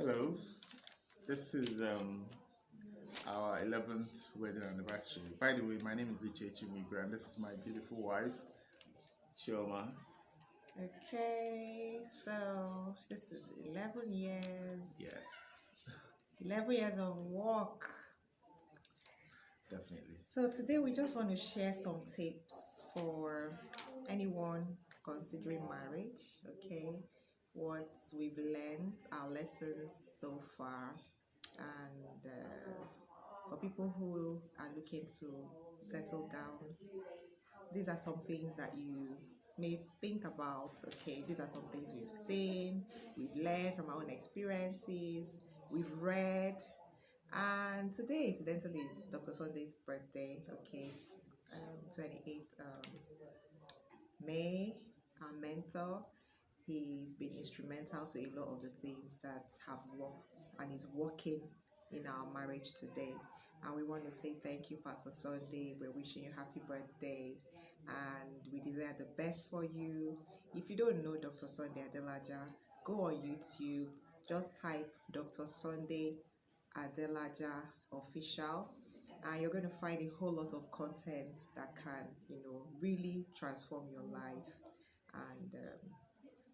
Hello, this is our 11th wedding anniversary. By the way, my name is Uche Chimigra and this is my beautiful wife, Chioma. Okay, so this is 11 years. Yes, 11 years of work. definitely. So today we just want to share some tips for anyone considering marriage, okay? What we've learned, our lessons so far, and for people who are looking to settle down, these are some things that you may think about. Okay, these are some things we've seen, we've learned from our own experiences, we've read. And today, incidentally, is Dr. Sunday's birthday. Okay, 28th May, our mentor. He's been instrumental to a lot of the things that have worked and is working in our marriage today. And we want to say thank you, Pastor Sunday. We're wishing you happy birthday and we desire the best for you. If you don't know Dr. Sunday Adelaja, go on YouTube, just type Dr. Sunday Adelaja official, and you're going to find a whole lot of content that can, really transform your life. And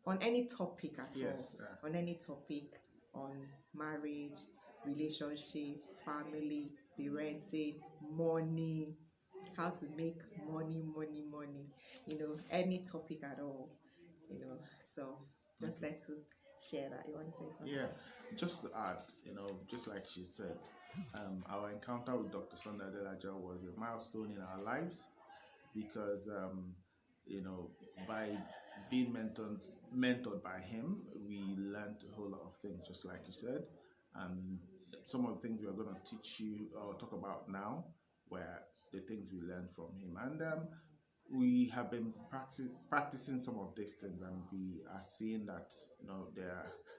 on any topic at Yes, all, on any topic, on marriage, relationship, family, parenting, money, how to make money, any topic at all, so just Okay. like to share that. You want to say something? Yeah, just to add, just like she said, our encounter with Dr. Sunday Adelaja was a milestone in our lives because, by being mentored by him, we learned a whole lot of things, just like you said. And some of the things we are going to teach you or talk about now were the things we learned from him. And we have been practicing some of these things, and we are seeing that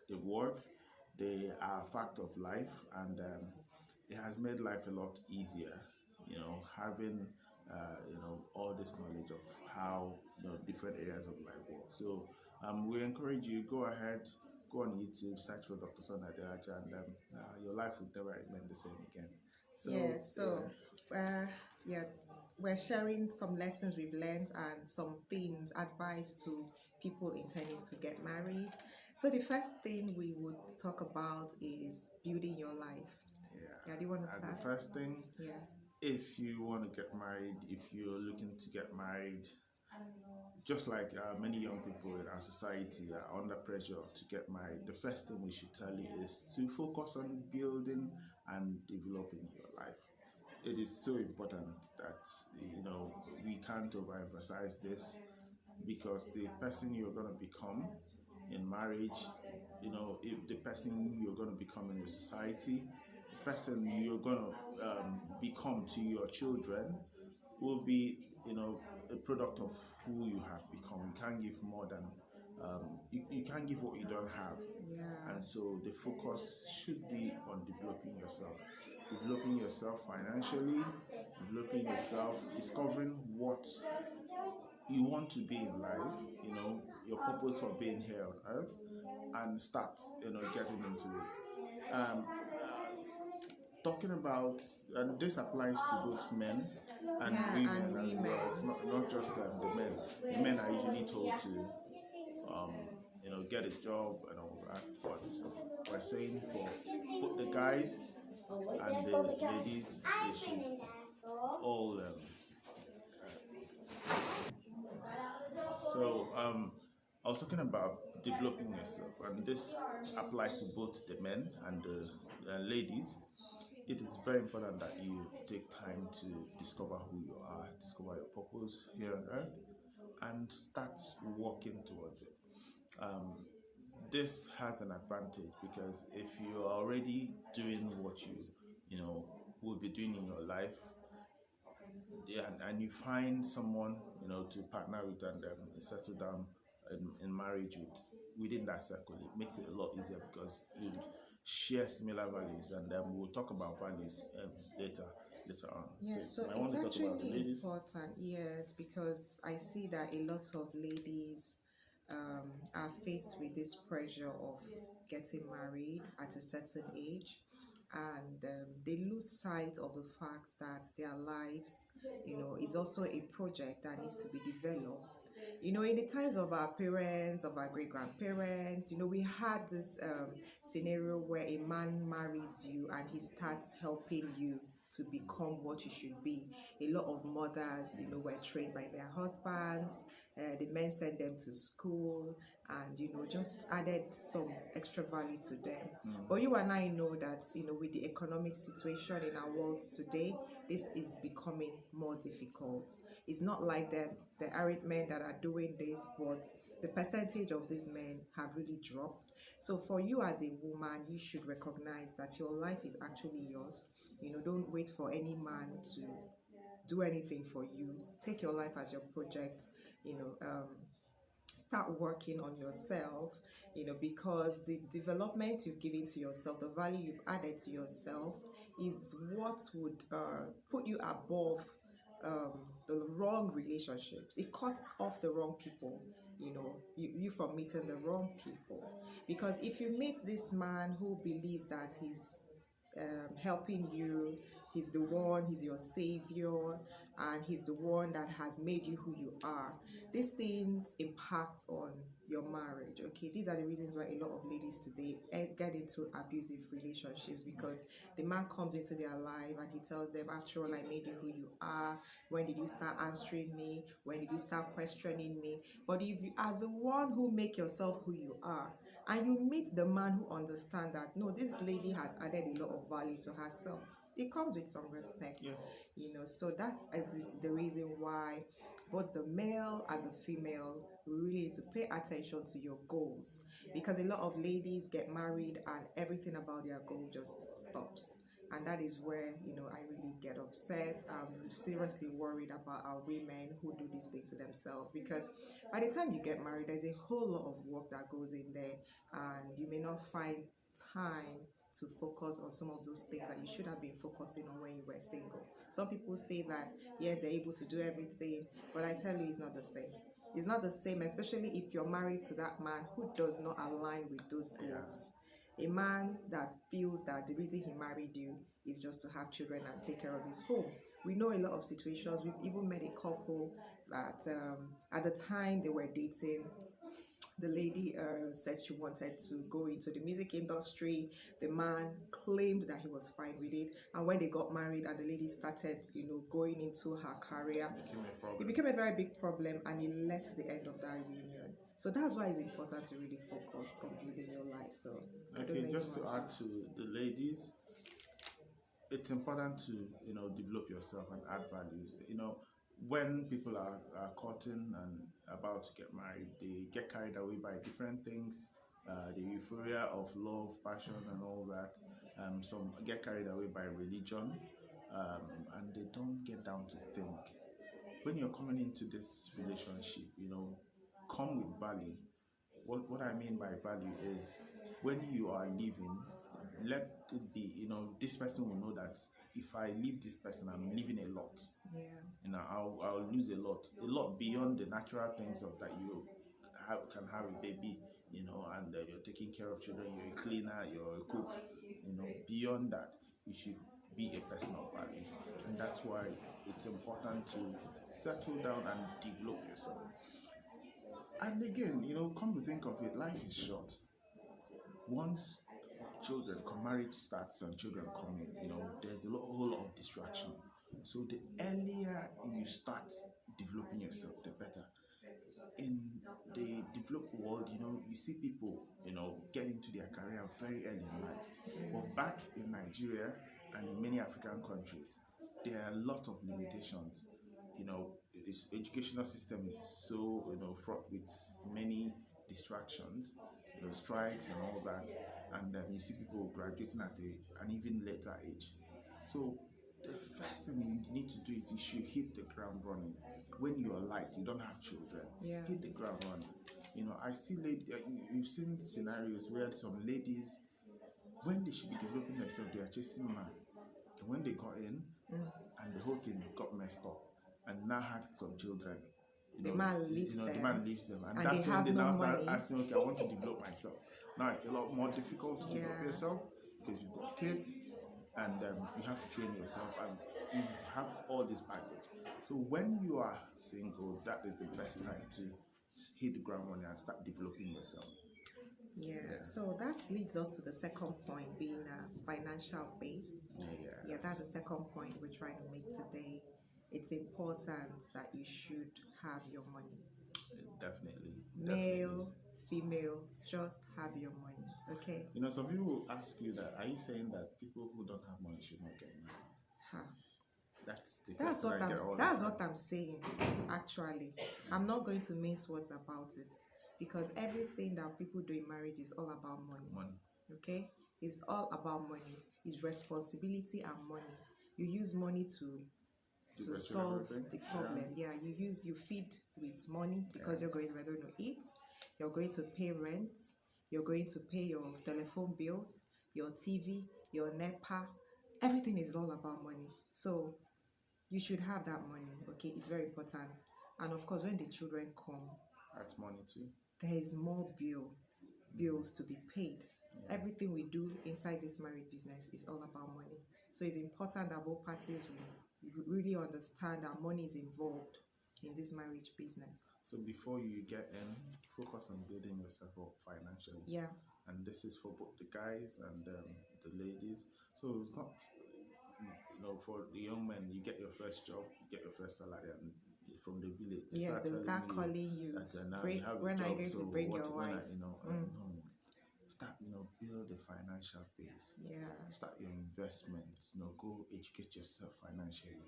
they work, they are a fact of life, and it has made life a lot easier. Having all this knowledge of how different areas of life work. So we encourage you, go ahead, go on YouTube, search for Dr. Son Adelaja, and your life would never remain the same again. Yeah, we're sharing some lessons we've learned and some things, advice to people intending to get married. So the first thing we would talk about is building your life. Yeah, do you want to start? The first thing, Yeah. if you want to get married, if you're looking to get married, just like many young people in our society are under pressure to get married, the first thing we should tell you is to focus on building and developing your life. It is so important that we can't overemphasize this, because the person you're going to become in marriage, if the person you're going to become in the society, the person you're going to become to your children will be a product of who you have become. You can't give more than you can't give what you don't have. Yeah. And so the focus should be on developing yourself financially, developing yourself, discovering what you want to be in life, your purpose for being here on earth, and start getting into it. Talking about, and this applies to both men and women as well. It's not just the men. The men are usually told to get a job and all that, but we're saying for both the guys and the ladies, they should all I was talking about developing yourself, and this applies to both the men and the ladies. It is very important that you take time to discover who you are, discover your purpose here on earth, and start working towards it. This has an advantage, because if you are already doing what you will be doing in your life, and you find someone to partner with and settle down in marriage within that circle, it makes it a lot easier, because you share similar values, and we'll talk about values later on. Yes, so it's actually important, yes, because I see that a lot of ladies are faced with this pressure of getting married at a certain age, and they lose sight of the fact that their lives, is also a project that needs to be developed. In the times of our parents, of our great grandparents, we had this scenario where a man marries you and he starts helping you to become what you should be. A lot of mothers, were trained by their husbands. The men sent them to school, and just added some extra value to them. But you and I know that with the economic situation in our world today, this is becoming more difficult. It's not like that there aren't men that are doing this, but the percentage of these men have really dropped. So for you as a woman, you should recognize that your life is actually yours. Don't wait for any man to do anything for you. Take your life as your project. Start working on yourself, because the development you've given to yourself, the value you've added to yourself, is what would put you above the wrong relationships. It cuts off the wrong people, you from meeting the wrong people. Because if you meet this man who believes that he's helping you, he's the one, he's your savior, and he's the one that has made you who you are, these things impact on your marriage. Okay, these are the reasons why a lot of ladies today get into abusive relationships, because the man comes into their life and he tells them, after all, I made you who you are. When did you start answering me? When did you start questioning me? But if you are the one who make yourself who you are, and you meet the man who understands that, no, this lady has added a lot of value to herself, it comes with some respect. So that is the reason why both the male and the female really need to pay attention to your goals, because a lot of ladies get married and everything about their goal just stops. And that is where I really get upset. I'm seriously worried about our women who do these things to themselves, because by the time you get married, there's a whole lot of work that goes in there, and you may not find time to focus on some of those things that you should have been focusing on when you were single. Some people say that yes, they're able to do everything, but I tell you, it's not the same. It's not the same, especially if you're married to that man who does not align with those goals. A man that feels that the reason he married you is just to have children and take care of his home. We know a lot of situations. We've even met a couple that at the time they were dating, the lady said she wanted to go into the music industry. The man claimed that he was fine with it. And when they got married and the lady started, going into her career, it became a very big problem, and it led to the end of that union. So that's why it's important to really focus on building your life. So Okay, just to add to the ladies, it's important to develop yourself and add value. When people are courting and about to get married, they get carried away by different things, the euphoria of love, passion, and all that. Some get carried away by religion, and they don't get down to think. When you're coming into this relationship, come with value. What I mean by value is, when you are leaving, let it be, this person will know that if I leave this person, I'm leaving a lot. Yeah. I'll lose a lot beyond the natural things of that you can have a baby, and you're taking care of children, you're a cleaner, you're a cook, beyond that, you should be a person of value. And that's why it's important to settle down and develop yourself. And again, come to think of it, life is short. Once children come, marriage starts and children come in, there's a whole lot of distraction. So the earlier you start developing yourself, the better. In the developed world, you see people, get into their career very early in life. But back in Nigeria and in many African countries, there are a lot of limitations. This educational system is so, fraught with many distractions, strikes and all that. And you see people graduating at an even later age. So the first thing you need to do is you should hit the ground running. When you're light, you don't have children, hit the ground running. I see you've seen scenarios where some ladies, when they should be developing themselves, they are chasing man. And when they got in, and the whole thing got messed up, and now had some children, the man leaves the them, man leaves them, and and they that's when have they no now start money. asking, okay, I want to develop myself. Now it's a lot more difficult to develop Yeah. yourself because you've got kids, and you have to train yourself, and you have all this baggage. So when you are single, that is the best time to hit the ground running and start developing yourself. Yeah, so that leads us to the second point, being a financial base. Yeah, that's the second point we're trying to make today. It's important that you should have your money. Definitely. Male, female, just have your money. Okay. Some people will ask you that, are you saying that people who don't have money should not get married? Ha. That's the That's question what I get all the that's time. what I'm saying. Actually, I'm not going to mince words about it, because everything that people do in marriage is all about money. Money. Okay, it's all about money. It's responsibility and money. You use money to solve the problem. Yeah, you feed with money because you're going to eat, you're going to pay rent, you're going to pay your telephone bills, your TV, your NEPA. Everything is all about money. So you should have that money. Okay, it's very important. And of course, when the children come, That's money too. there is more bills to be paid. Everything we do inside this marriage business is all about money. So it's important that both parties will really understand that money is involved in this marriage business. So before you get in, focus on building yourself up financially. Yeah. And this is for both the guys and the ladies. So it's not, for the young men, you get your first job, you get your first salary, and from the village, Yes, they'll start calling you. that now you have When a are job. you going So to bring what, your when wife? no. Start, build a financial base. Yeah. Start your investments. Go educate yourself financially.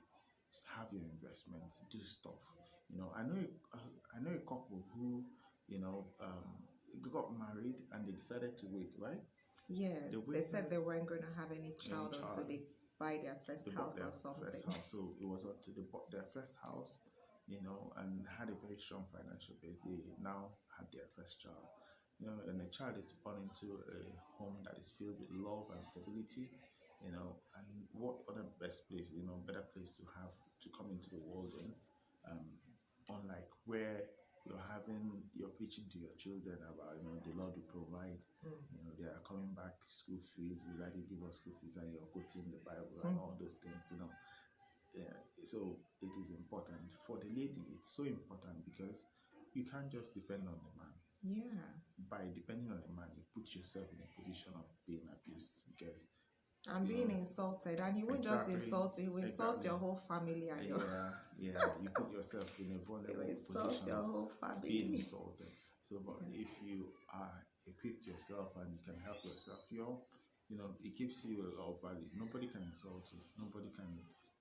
Have your investments. Do stuff. I know a couple who got married and they decided to wait, right? Yes, they said they weren't going to have any child until they buy their first house or something. First house. So it was until they bought their first house, and had a very strong financial base. They now had their first child. And the child is born into a home that is filled with love and stability, and what other better place to have to come into the world in, unlike where you're preaching to your children about, the Lord will provide, they are coming back, school fees, daddy give us school fees, and you're quoting the Bible and all those things, Yeah, so it is important. For the lady, it's so important because you can't just depend on the man. Yeah. By depending on a man, you put yourself in a position of being abused because I'm being insulted, and he won't just insult you; he will insult your whole family and your. You put yourself in a vulnerable insult your whole family. Being insulted. So, but if you are equipped yourself and you can help yourself, it keeps you of value. Nobody can insult you. Nobody can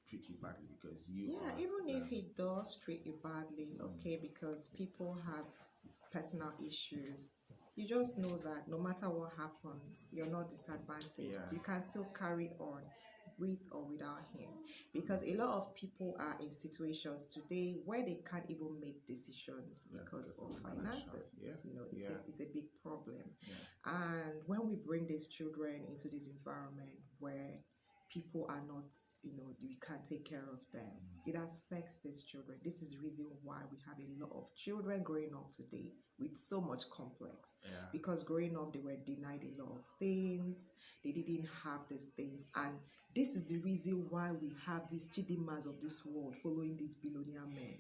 treat you badly because you. Yeah, even if he does treat you badly, okay, because people have personal issues. You just know that no matter what happens, you're not disadvantaged. Yeah. You can still carry on with or without him. Because a lot of people are in situations today where they can't even make decisions because of finances. Yeah. It's a big problem. Yeah. And when we bring these children into this environment where people are not, we can't take care of them, it affects these children. This is the reason why we have a lot of children growing up today with so much complex. Yeah. Because growing up, they were denied a lot of things. They didn't have these things. And this is the reason why we have these chidimas of this world following these billionaire men.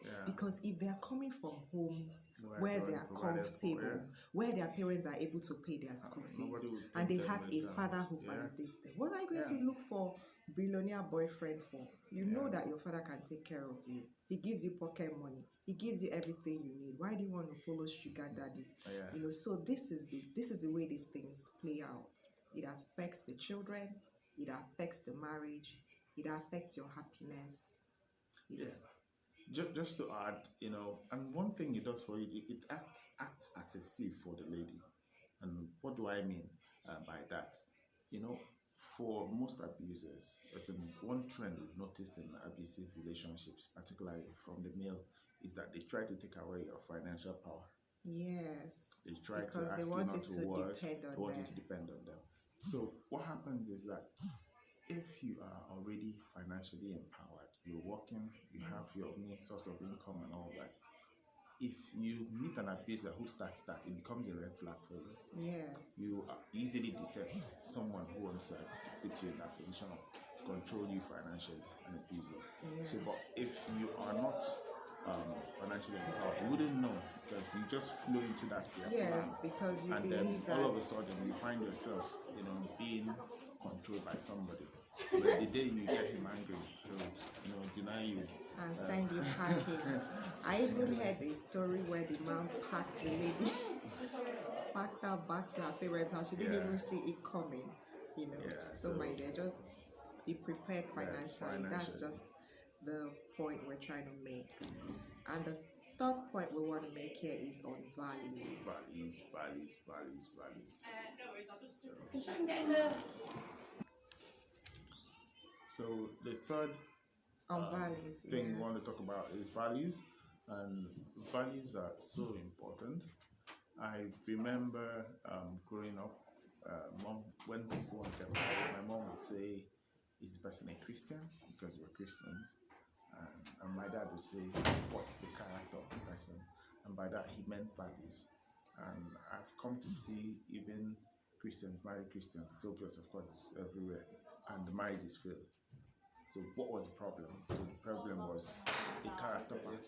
Yeah. Because if they are coming from homes where they are comfortable, where their parents are able to pay their school fees, and they have a father who validates them, what are you going to look for billionaire boyfriend for? You know that your father can take care of you. He gives you pocket money. He gives you everything you need. Why do you want to follow sugar daddy? Yeah. So this is the way these things play out. It affects the children. It affects the marriage. It affects your happiness. Just to add, and one thing it does for you, it acts as a sieve for the lady. And what do I mean by that? For most abusers, as in one trend we've noticed in abusive relationships, particularly from the male, is that they try to take away your financial power. Yes. They try because to ask they want you not to work. Depend on they want them. you to depend on them. So what happens is that if you are already financially empowered, you're working, you have your main source of income and all that, if you meet an abuser who starts that, it becomes a red flag for you. Yes. You easily detect someone who wants to put you in that position of control you financially and abuse you. Yeah. So, but if you are not financially empowered, you wouldn't know because you just flow into that fear. Yes, because you and believe then that all of a sudden you find yourself, being controlled by somebody. But the day you get him angry, he'll, deny you. and send you packing. I even heard a story where the man packed the lady, packed her back to her parents' house. She didn't Yeah. even see it coming, Yeah, So, so- my dear, just be prepared financially. That's financially. just the point we're trying to make. And the third point we want to make here is on values. Values. So the third On values, thing we yes. want to talk about is values, and values are so important. I remember growing up, when people want to get married, my mom would say, "Is the person a Christian?" Because we're Christians, and my dad would say, "What's the character of the person?" And by that he meant values. And I've come to see even Christians marry Christians, so plus of course it's everywhere, and the marriages fail. So what was the problem? So the problem was a character part.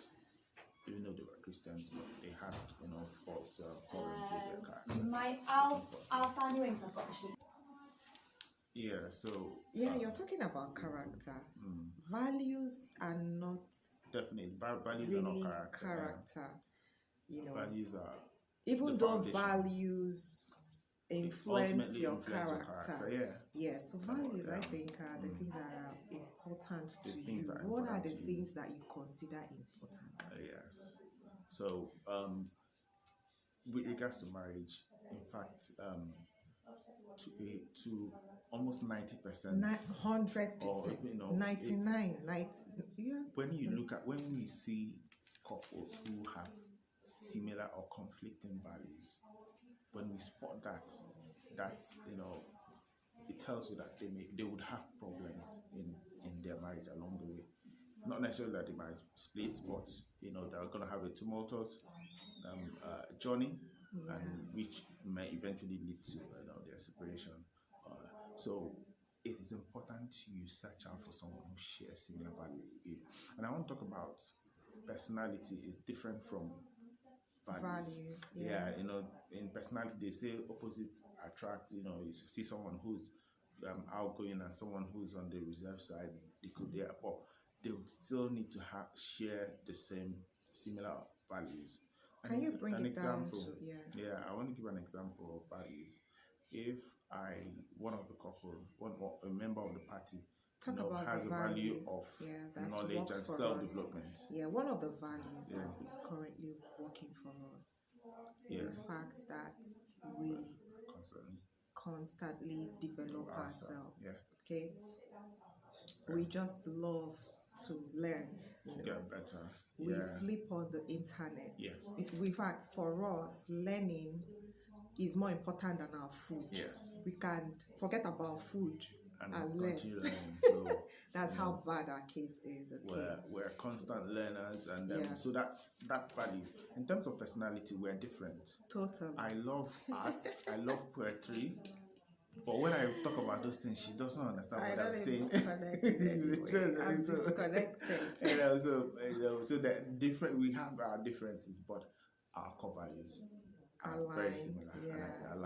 Even though they were Christians, but they had, faults foreign to their character. I'll sign you in 'cause I've got the sheet. Yeah, so Yeah, you're talking about character. Values are not definitely values really are not character. Values are even the though foundation. values influence ultimately your influence your character. Yeah. Yes, so values, yeah. I think, are the things that are important to things you. that are What are important the to you. things that you consider important? Yes. So, with regards to marriage, in fact, to almost 90%, 100%, 99, 90. Yeah. when we see couples who have similar or conflicting values, when we spot that it tells you that they would have problems in their marriage along the way. Not necessarily that they might split, but they're going to have a tumultuous journey, and which may eventually lead to their separation. So it is important you search out for someone who shares similar values with you. And I want to talk about personality is different from values. Yeah. In personality they say opposites attract. You see someone who's outgoing and someone who's on the reserve side, but they would still need to share the similar values. Can you bring an it down example? to, Yeah, I want to give an example of values. If one of the couple, a member of the party, talk about has the a value of that's knowledge worked and for self-development. us. Yeah, one of the values that is currently working for us is the fact that we constantly develop ourselves. Yes. Okay, we just love to learn. Get better. We sleep on the internet. Yes. In fact, for us, learning is more important than our food. Yes. We can forget about food and learn. So, that's how bad our case is. Okay. We're constant learners, and so that's that value. In terms of personality, we're different. Totally. I love art. I love poetry. But when I talk about those things, she doesn't understand what I'm saying. I'm disconnected. So that different. We have our differences, but our core values are very similar.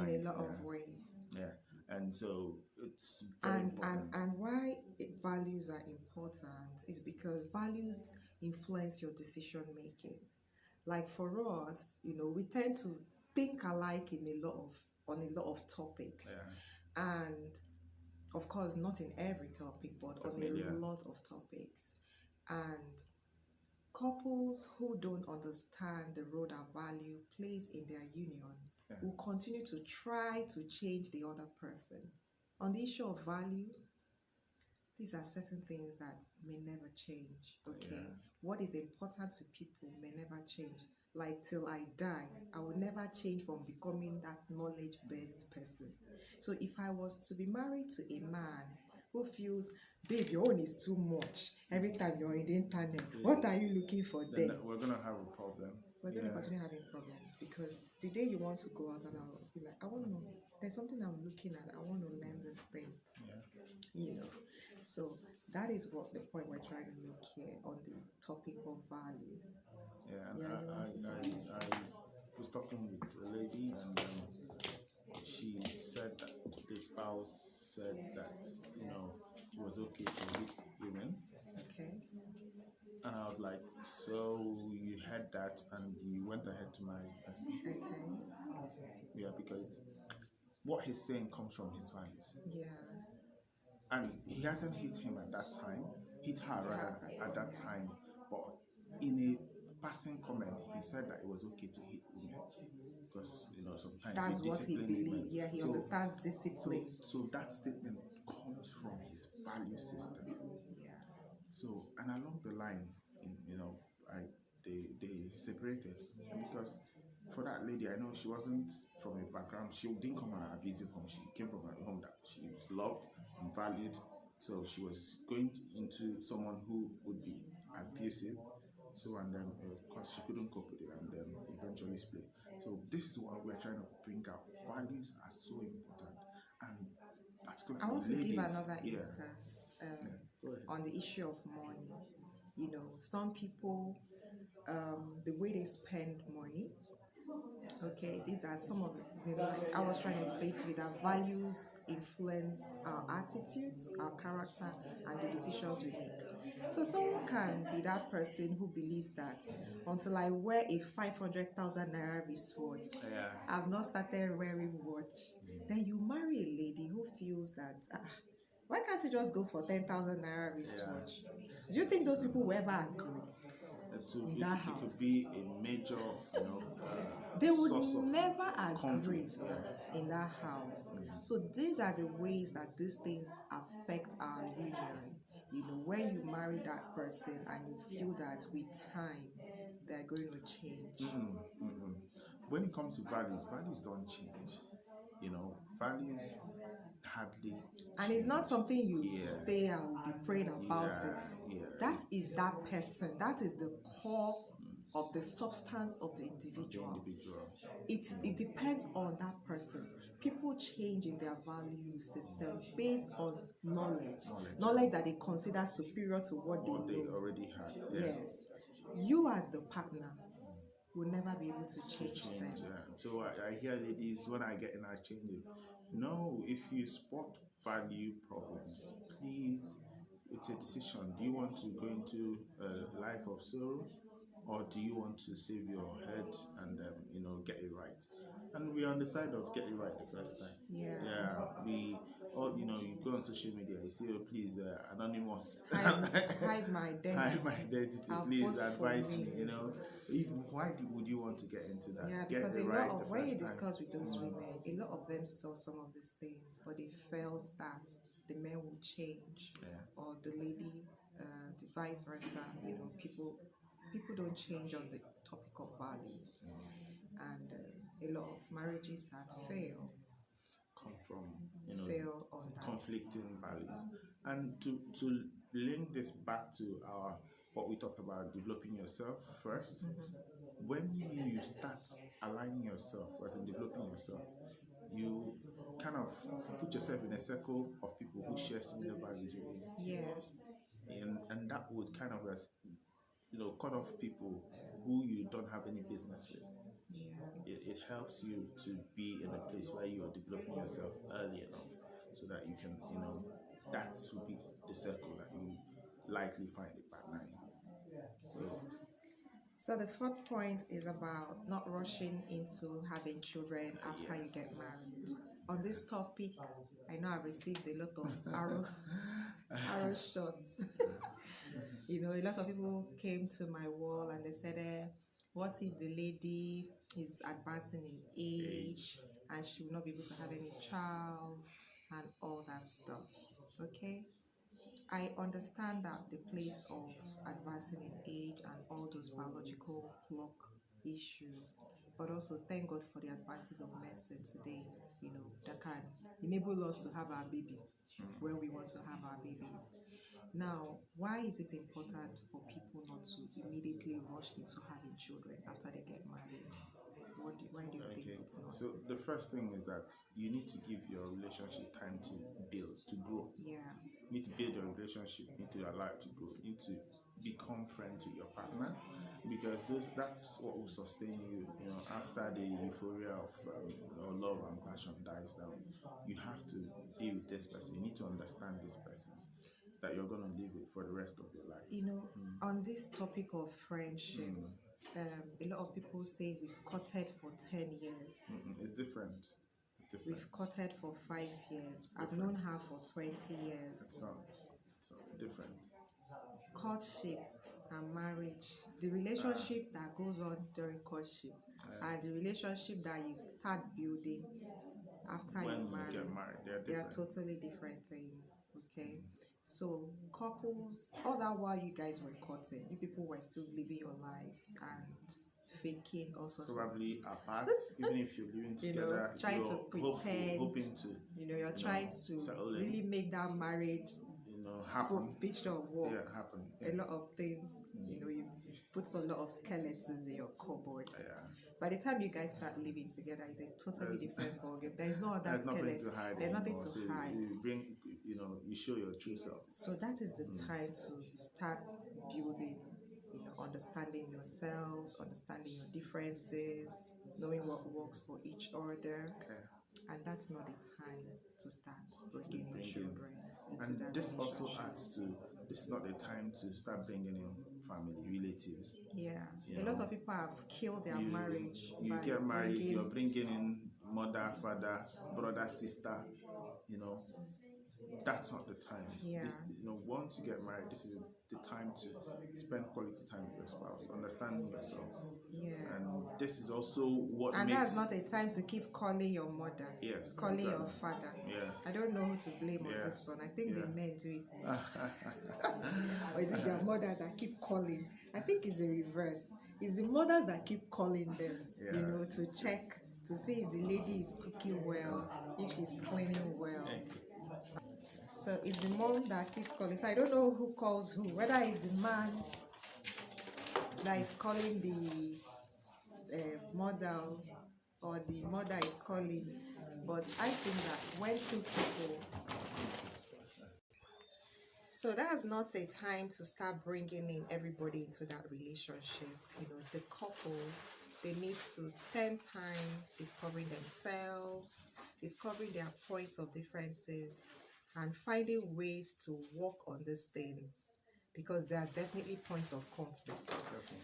In a lot of ways. Yeah, and so it's very important. And why values are important is because values influence your decision making. Like for us, we tend to think alike on a lot of topics. Yeah. And of course, not in every topic, but Definitely, on a lot of topics. And couples who don't understand the role that value plays in their union will continue to try to change the other person. On the issue of value, these are certain things that may never change. Okay, what is important to people may never change. Like till I die, I will never change from becoming that knowledge-based person. So if I was to be married to a man who feels, babe, your own is too much. Every time you're in the internet, what are you looking for then there? we're gonna have a problem. We're going to continue having problems because the day you want to go out and I'll be like, I want to, there's something I'm looking at. I want to learn this thing, Yeah. you know. So that is what the point we're trying to make here on the topic of value. Yeah, and Yeah, you want to say something? I was talking with a lady, and she said that the spouse said that it was okay to hit women, Okay. and I was like, so you had that, and you went ahead to marry the person? Okay. Yeah, because what he's saying comes from his values, Yeah. and he hasn't hit him at that time, hit her rather at that time, but in a passing comment, he said that it was okay to hit women because sometimes That's they what he discipline women. believes. Yeah, he So, understands discipline. so that statement comes from his value system. Yeah. So, and along the line, they separated, and because for that lady, I know she wasn't from a background. She didn't come from an abusive home. She came from a home that she was loved and valued. So she was going into someone who would be abusive. So, and then of course she couldn't cope with it, and then eventually split. So this is what we're trying to bring out. Values are so important, and particularly I want to give ladies. another Yeah. instance Go ahead. on the issue of money. You know, some people, the way they spend money, okay, these are some of the, like I was trying to explain to you that values influence our attitudes, our character, and the decisions we make. So someone can be that person who believes that until I wear a 500,000 naira wristwatch, Yeah. I've not started wearing watch. Then you marry a lady who feels that why can't you just go for 10,000 naira wristwatch? Do you think those people will ever agree? In that It could house. be a major, They would source of never agree conflict. Yeah. in that house. So these are the ways that these things affect our union. You know, when you marry that person and you feel that with time they're going to change. When it comes to values don't change. Values hardly And it's not change. something you Yeah. say I will be praying about Yeah, it. yeah. That is that person. That is the core of the substance of the The individual. individual. It depends on that person. People change in their value system based on knowledge that they consider superior to what What they they know. already had. Yeah. Yes, you as the partner will never be able to change them. Yeah. So I hear ladies when I get in, I change it. No, if you spot value problems, please, it's a decision. Do you want to go into a life of sorrow, or do you want to save your head and get it right? And we're on the side of get it right the first time. Yeah. We all you go on social media, you say, oh, please, anonymous, Hide my identity. hide my identity. I'll Please post for advise me. me. Why would you want to get into that? Yeah, Get because it a right lot the of when you first time. discuss with those women, a lot of them saw some of these things, but they felt that the men will change, or the lady, the vice versa. People don't change on the topic of values, and a lot of marriages that fail Come from fail on that. conflicting values. And to link this back to our what we talked about, developing yourself first. When you start aligning yourself as in developing yourself, you kind of put yourself in a circle of people who share similar values with you. Yes. And that would kind of cut off people who you don't have any business with. Yeah. It helps you to be in a place where you're developing yourself early enough so that you can, that would be the circle that you likely find a partner in. So the fourth point is about not rushing into having children after you get married. On this topic, I know I've received a lot of arrow shots. A lot of people came to my wall and they said, what if the lady is advancing in age and she will not be able to have any child and all that stuff? Okay? I understand that the place of advancing in age and all those biological clock issues, but also thank God for the advances of medicine today. that can enable us to have our baby when we want to have our babies. Now, why is it important for people not to immediately rush into having children after they get married? Why do you think Okay. it's not? So the first thing is that you need to give your relationship time to build, to grow. Yeah, You need to build your relationship, you need to allow it to grow, you need to become friends with your partner, because that's what will sustain you. After the euphoria of love and passion dies down, you have to be with this person. You need to understand this person that you're going to live with for the rest of your life. On this topic of friendship, a lot of people say we've courted for 10 years. It's different. It's different. We've courted for 5 years. I've known her for 20 years. It's not different. Courtship and marriage, the relationship that goes on during courtship and the relationship that you start building after When you're you married, get married, they are different. totally different things. Okay, so couples, all that while you guys were courting, you people were still living your lives and faking all sorts of, Probably apart, even if you're living together, trying you're to pretend, hoping to, you're trying to settle in, really make that marriage happen. picture of work. Yeah, happen. A lot of things, you put a lot of skeletons in your cupboard. Yeah. By the time you guys start living together, it's a totally different ballgame. There is no other There's nothing skeleton. to hide. There's nothing anymore. to So hide. you bring, you show your true self. So that is the time to start building, understanding yourselves, understanding your differences, knowing what works for each other. Yeah. And that's not the time to start bringing in children into And that this also relationship. adds to, this is not the time to start bringing in family, relatives. Yeah, a lot of people have killed their marriage. You by get married, bringing, you're bringing in mother, father, brother, sister. That's not the time. Yeah. Once you get married, this is the time to spend quality time with your spouse, understanding yourselves. Yes. And this is also what And makes... that's not a time to keep calling your mother, Yes, calling exactly. your father. Yeah. I don't know who to blame on this one. I think the men do it. Or is it their mothers that keep calling? I think it's the reverse. It's the mothers that keep calling them, to check, to see if the lady is cooking well, if she's cleaning well. So it's the mom that keeps calling. So I don't know who calls who, whether it's the man that is calling the mother or the mother is calling. But I think that when two people... So that's not a time to start bringing in everybody into that relationship. The couple, they need to spend time discovering themselves, discovering their points of differences, and finding ways to work on these things, because there are definitely points of conflict.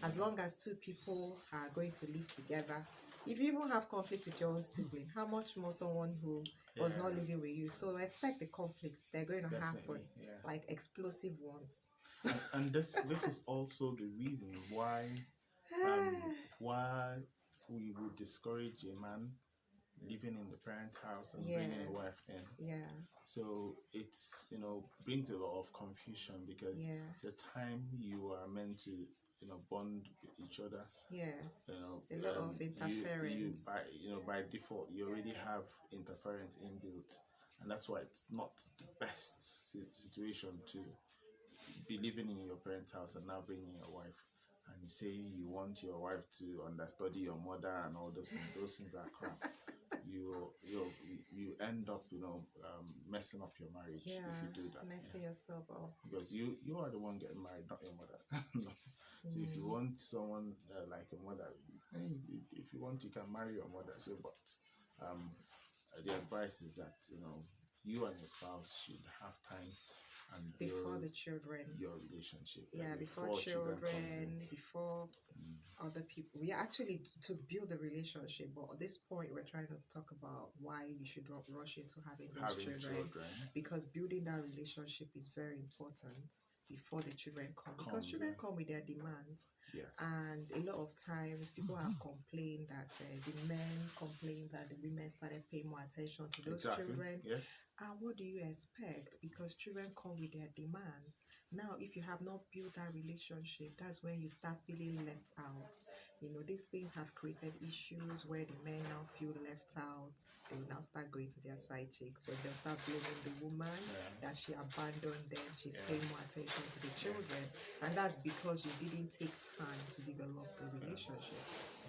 As long as two people are going to live together, if you even have conflict with your own sibling, how much more someone who was not living with you? So expect the conflicts. They're going to happen, like explosive ones. And this is also the reason why we would discourage a man living in the parents' house and bringing a wife in. Yeah. So it's brings a lot of confusion, because the time you are meant to bond with each other. Yes. A lot of interference. By default, you already have interference inbuilt, and that's why it's not the best situation to be living in your parents' house and now bringing your wife. And you say you want your wife to understudy your mother and all those things. Those things are crap. You end up messing up your marriage if you do that. Messing yourself up. Because you are the one getting married, not your mother. So if you want someone like a mother, if you want, you can marry your mother. So, but the advice is that you and your spouse should have time and before build the children, your relationship. Before children, before other people. We actually to build a relationship, but at this point we're trying to talk about why you should not rush into having children, because building that relationship is very important before the children come, because children come with their demands. And a lot of times people have complained that the men complained that the women started paying more attention to those children. And what do you expect? Because children come with their demands. Now, if you have not built that relationship, that's when you start feeling left out. These things have created issues where the men now feel left out. They will now start going to their side chicks. Then they'll start blaming the woman that she abandoned them. She's paying more attention to the children. And that's because you didn't take time to develop the relationship.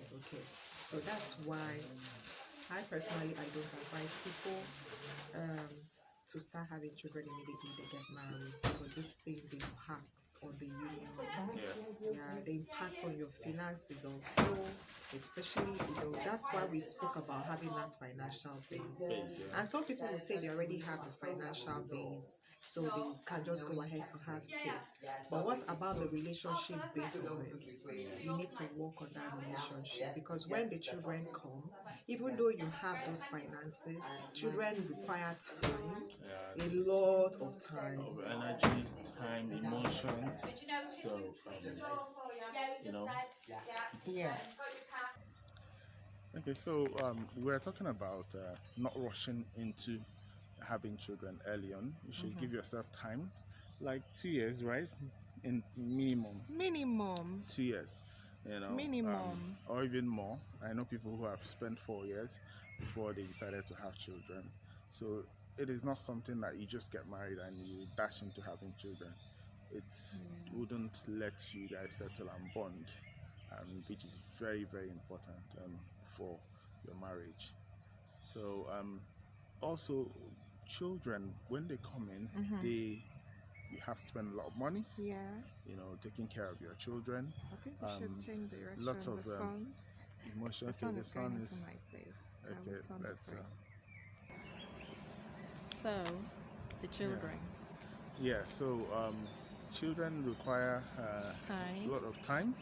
Okay. So that's why I personally, I don't advise people to start having children immediately they get married, because these things impact on the union. They impact on your finances also, especially, that's why we spoke about having that financial base. And some people will say they already have the financial base, so they can just go ahead to have kids. But what about the relationship base of it? You need to work on that relationship, because when the children come, even though you have those finances, children require time, a lot of time. Of energy, time, emotion. So, Yeah. Okay, so we're talking about not rushing into having children early on. You should give yourself time, like 2 years, right? In Minimum. 2 years, Minimum. or even more. I know people who have spent 4 years before they decided to have children. So it is not something that you just get married and you dash into having children. It wouldn't let you guys settle and bond, which is very, very important for your marriage. So also, children, when they come in, you have to spend a lot of money, Yeah. Taking care of your children. I think we should change direction. Lots of the sun. emotion. The sun The is sun going is into my face. Can okay. we turn Let's this way? So, the children. yeah. So children require Time. a lot of time,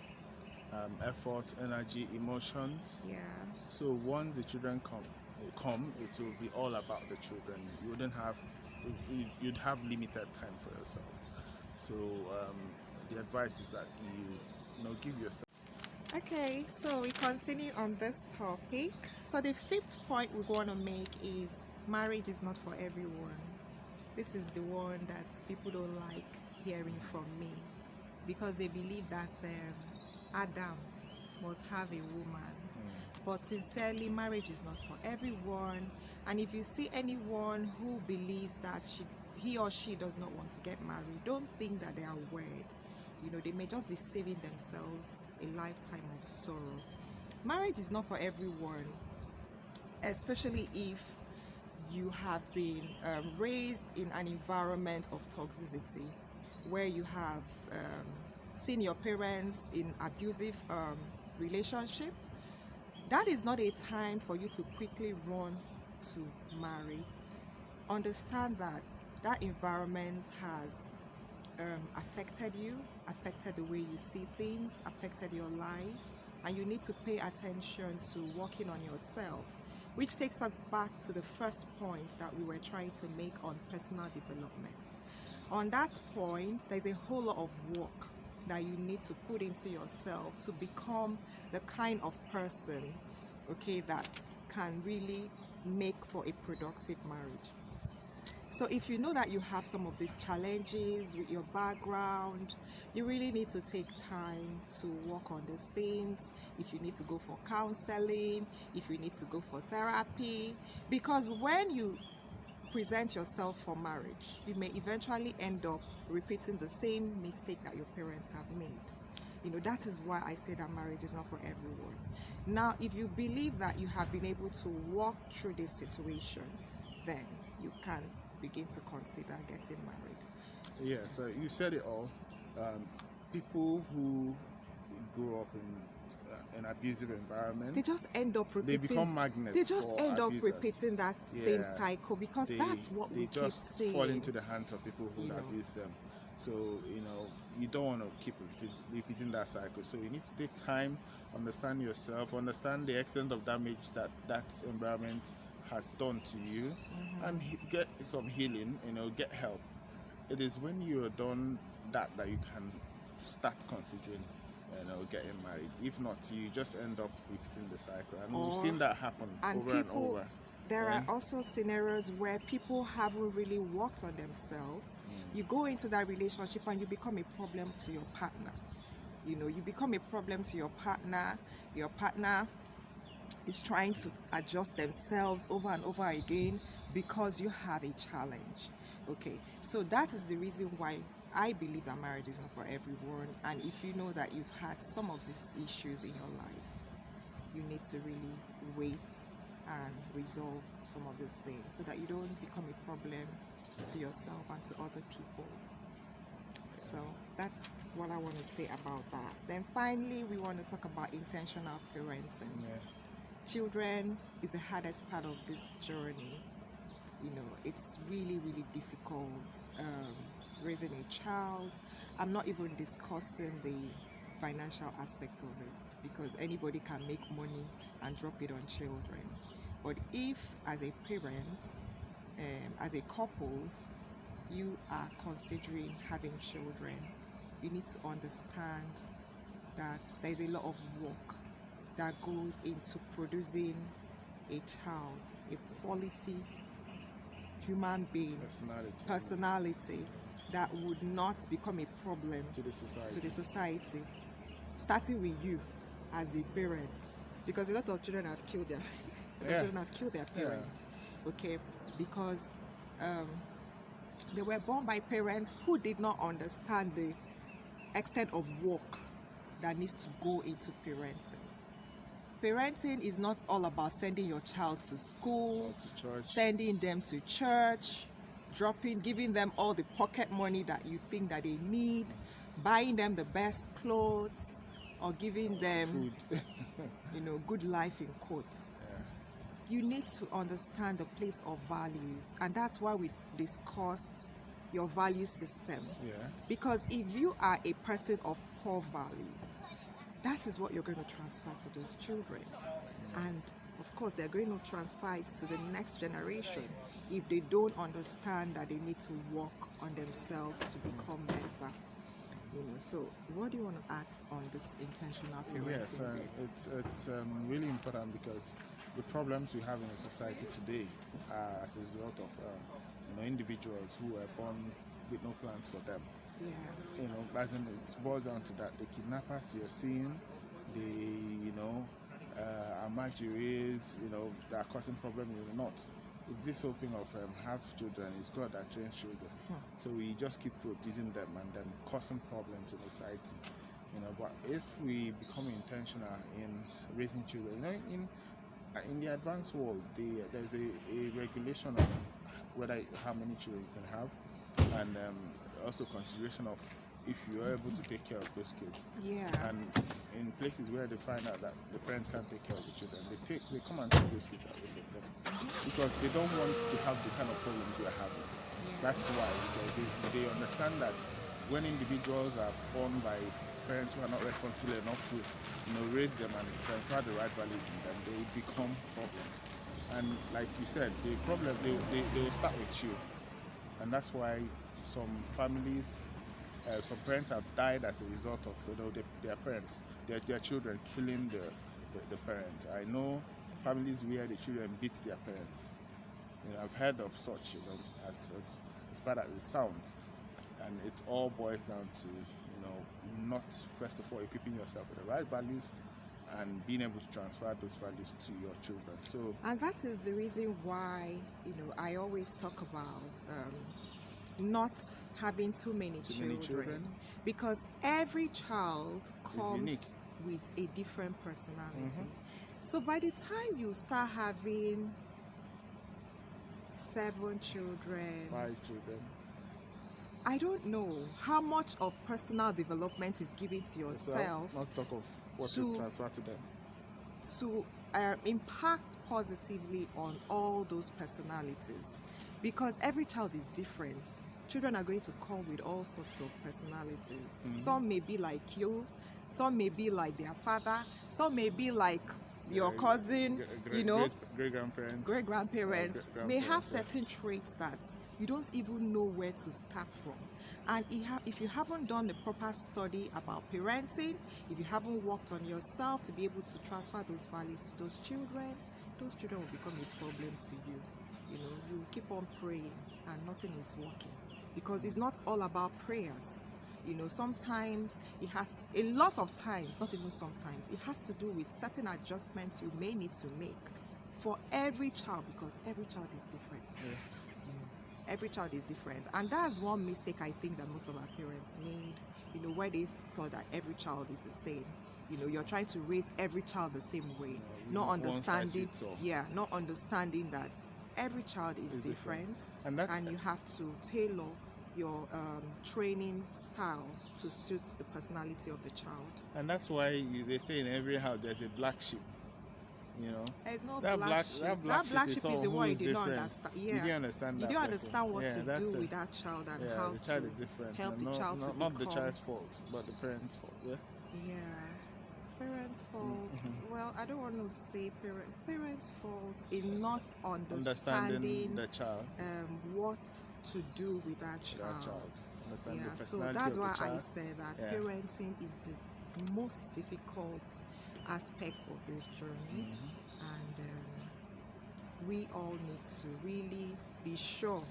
effort, energy, emotions. Yeah. So once the children come, it will be all about the children. You'd have limited time for yourself. So the advice is that you give yourself. Okay, so we continue on this topic. So the fifth point we want to make is marriage is not for everyone. This is the one that people don't like hearing from me, because they believe that Adam must have a woman. But sincerely, marriage is not for everyone. And if you see anyone who believes that he or she does not want to get married, don't think that they are weird. They may just be saving themselves a lifetime of sorrow. Marriage is not for everyone, especially if you have been raised in an environment of toxicity, where you have seen your parents in abusive relationship. That is not a time for you to quickly run to marry. Understand that that environment has affected you, affected the way you see things, affected your life, and you need to pay attention to working on yourself, which takes us back to the first point that we were trying to make on personal development. On that point, there's a whole lot of work that you need to put into yourself to become the kind of person, that can really make for a productive marriage. So if you know that you have some of these challenges with your background, you really need to take time to work on these things. If you need to go for counseling, if you need to go for therapy, because when you present yourself for marriage, you may eventually end up repeating the same mistake that your parents have made. That is why I say that marriage is not for everyone. Now, if you believe that you have been able to walk through this situation, then you can begin to consider getting married. Yeah, so you said it all. People who grow up in an abusive environment, they just end up repeating. They become magnets. They just for end abusers. up repeating that same cycle, because that's what we keep saying. They just fall into the hands of people who abuse them. So you don't want to keep repeating that cycle. So you need to take time, understand yourself, understand the extent of damage that environment has done to you, and get some healing. Get help. It is when you're done that you can start considering getting married. If not, you just end up repeating the cycle, and we've seen that happen over and over. there Yeah. are also scenarios where people haven't really worked on themselves. You go into that relationship and you become a problem to your partner. You know, you become a problem to your partner. Your partner is trying to adjust themselves over and over again because you have a challenge. Okay, so that is the reason why I believe that marriage is not for everyone. And if you know that you've had some of these issues in your life, you need to really wait and resolve some of these things so that you don't become a problem to yourself and to other people. So that's what I want to say about that. Then finally, we want to talk about intentional parenting. Yeah. Children is the hardest part of this journey. You know, it's really, really difficult raising a child. I'm not even discussing the financial aspect of it because anybody can make money and drop it on children. But if, as a parent, as a couple, you are considering having children, you need to understand that there's a lot of work that goes into producing a child, a quality human being, personality that would not become a problem To the society. to the society, starting with you as a parent, because a lot of children have killed their children have killed their parents. Okay, because they were born by parents who did not understand the extent of work that needs to go into parenting. Parenting is not all about sending your child to school, to church. sending them to church, giving them all the pocket money that you think that they need, buying them the best clothes, or giving them Food. good life in quotes. You need to understand the place of values, and that's why we discussed your value system. Yeah. Because if you are a person of poor value, that is what you're going to transfer to those children. And of course, they're going to transfer it to the next generation if they don't understand that they need to work on themselves to become better. So what do you want to add on this intentional parenting? Yes, it's really important because the problems we have in the society today are as a result of individuals who are born with no plans for them. Yeah. As in it boils down to that. The kidnappers you're seeing, Amajuris, that are causing problems in the north. It's this whole thing of have children. It's God that trains children. So we just keep producing them and then causing problems in society. But if we become intentional in raising children, in the advanced world, there's a regulation on how many children you can have, and also consideration of if you are able to take care of those kids. Yeah. And in places where they find out that the parents can't take care of the children, they come and take those kids away from them because they don't want to have the kind of problems we are having. Yeah. That's why, because they understand that when individuals are born by parents who are not responsible enough to raise them and transfer the right values in them, they become problems. And like you said, the problem they will start with you, and that's why some families, some parents have died as a result of their parents, their children killing the parents. I know families where the children beat their parents. I've heard of such, as bad as it sounds, and it all boils down to not first of all equipping yourself with the right values and being able to transfer those values to your children. So, and that is the reason why I always talk about not having too many children, because every child comes with a different personality. So by the time you start having 7 children, 5 children, I don't know how much of personal development you've given to yourself, not talk of what you transfer to them, to impact positively on all those personalities, because every child is different. Children are going to come with all sorts of personalities. Some may be like you, some may be like their father, some may be like your cousin, great grandparents may have certain traits that you don't even know where to start from. And if you haven't done the proper study about parenting, if you haven't worked on yourself to be able to transfer those values to those children, those children will become a problem to you. You know, you keep on praying and nothing is working, because it's not all about prayers. You know, sometimes it has to, a lot of times, not even sometimes, it has to do with certain adjustments you may need to make for every child, because every child is different. Every child is different, and that's one mistake I think that most of our parents made, you know, where they thought that every child is the same. You know, you're trying to raise every child the same way, not understanding, not understanding that every child is different, and you have to tailor your training style to suit the personality of the child. And that's why they say in every house there's a black sheep. You know, there's no black sheep. That black sheep is the one you did not understand. Yeah, you didn't understand. You don't understand what to do with that child and how the child to is different. help the child to become. Not the child's fault, but the parents' fault. Yeah, parents' fault. Well, I don't want to say parents' fault in not understanding the child, what to do with that child. Yeah, so that's why I say that parenting is the most difficult aspect of this journey, and we all need to really be sure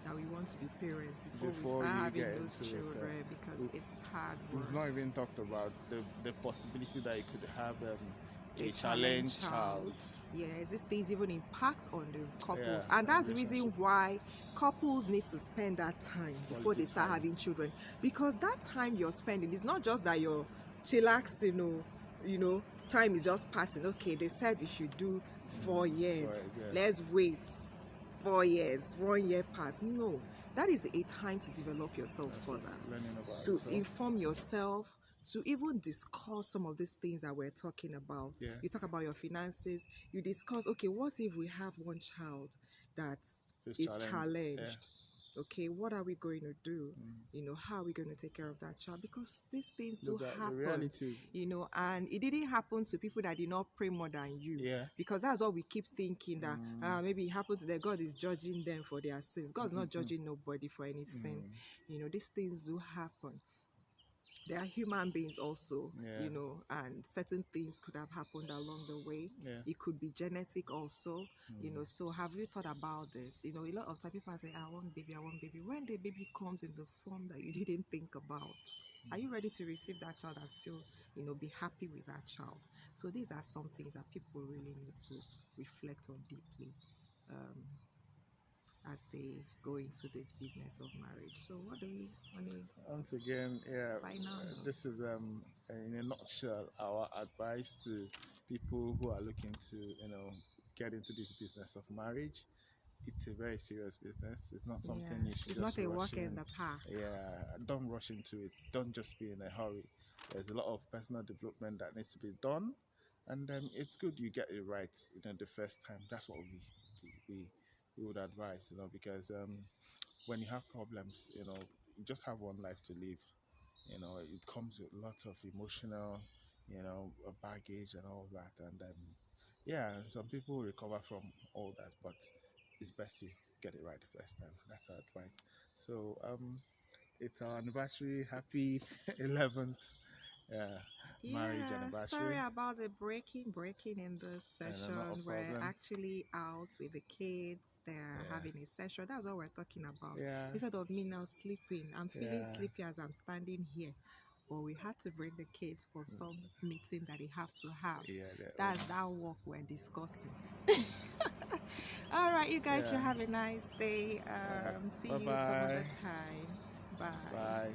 that we want to be parents before we start having those children, because it's hard work. We've not even talked about the possibility that you could have a challenged child. Yes, these things even impact on the couples, and that's the reason why couples need to spend that time before they start having children, because that time you're spending is not just that you're chillaxing, you know, time is just passing. Okay, they said we should do 4 years. Let's wait 4 years, 1 year pass. No, that is a time to develop yourself further, to inform yourself, to even discuss some of these things that we're talking about. You talk about your finances, you discuss, okay, what if we have one child that is challenged? Okay, what are we going to do? You know, how are we going to take care of that child? Because these things do happen, you know, and it didn't happen to people that did not pray more than you. Because that's what we keep thinking, that maybe it happened to them, God is judging them for their sins. God's not judging nobody for any sin. You know, these things do happen. They are human beings also, you know, and certain things could have happened along the way. It could be genetic also, you know. So have you thought about this? You know, a lot of time people say, I want baby, I want baby. When the baby comes in the form that you didn't think about, are you ready to receive that child and still, you know, be happy with that child? So these are some things that people really need to reflect on deeply as they go into this business of marriage. So what do we once again, this is in a nutshell our advice to people who are looking to, you know, get into this business of marriage. It's a very serious business. It's not something you should it's just not a rush walk in the park. Don't rush into it. Don't just be in a hurry. There's a lot of personal development that needs to be done, and it's good you get it right, you know, the first time. That's what we would advise, you know, because when you have problems, you know, you just have one life to live. You know, it comes with lots of emotional, you know, baggage and all that. And some people recover from all that, but it's best you get it right the first time. That's our advice. So it's our anniversary. Happy 11th marriage anniversary. Sorry about the breaking in this session. We're actually out with the kids. They're having a session. That's what we're talking about. Instead of me now sleeping, I'm feeling sleepy as I'm standing here. But we had to bring the kids for some meeting that they have to have. That's that work we're discussing. All right, you guys should have a nice day. See you some other time. Bye. Bye.